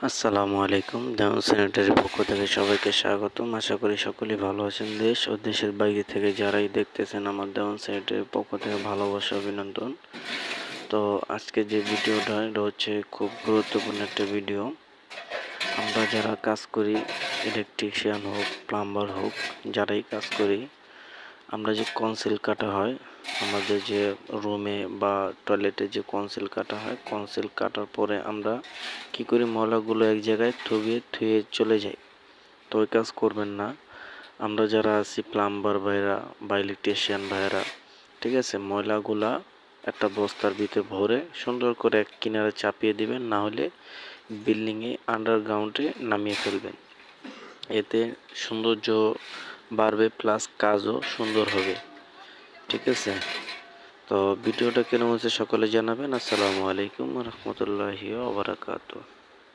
আসসালামু আলাইকুম। দেওয়ান স্যানিটারির পক্ষ থেকে সবাইকে স্বাগতম। আশা করি সকলেই ভালো আছেন। দেশ ও দেশের বাইরে থেকে যারাই দেখতেছেন আমার দেওয়ান স্যানিটারির পক্ষ থেকে ভালোবাসা অভিনন্দন। তো আজকে যে ভিডিওটা এটা হচ্ছে খুব গুরুত্বপূর্ণ একটা ভিডিও। আমরা যারা কাজ করি, ইলেকট্রিশিয়ান হোক, প্লাম্বার হোক, যারাই কাজ করি, আমরা যে কনসিল কাটা হয় আমাদের যে রুমে বা টয়লেটে যে কনসিল কাটা হয়, কনসিল কাটার পরে আমরা কি করি, ময়লাগুলো এক জায়গায় থুয়ে চলে যাই। তো ওই কাজ করবেন না। আমরা যারা আছি প্লাম্বার ভাইরা বা ইলেকট্রিশিয়ান ভাইরা, ঠিক আছে, ময়লাগুলা একটা বস্তার ভিতরে ভরে সুন্দর করে এক কিনারে চাপিয়ে দিবেন, না হলে বিল্ডিংয়ে আন্ডারগ্রাউন্ডে নামিয়ে ফেলবেন। এতে সৌন্দর্য বাড়বে প্লাস কাজও সুন্দর হবে। ঠিক আছে, তো ভিডিওটা কেমন হচ্ছে সকলে জানাবেন। আসসালামু আলাইকুম রহমতুল্লাহি ওয়া বারাকাতুহু।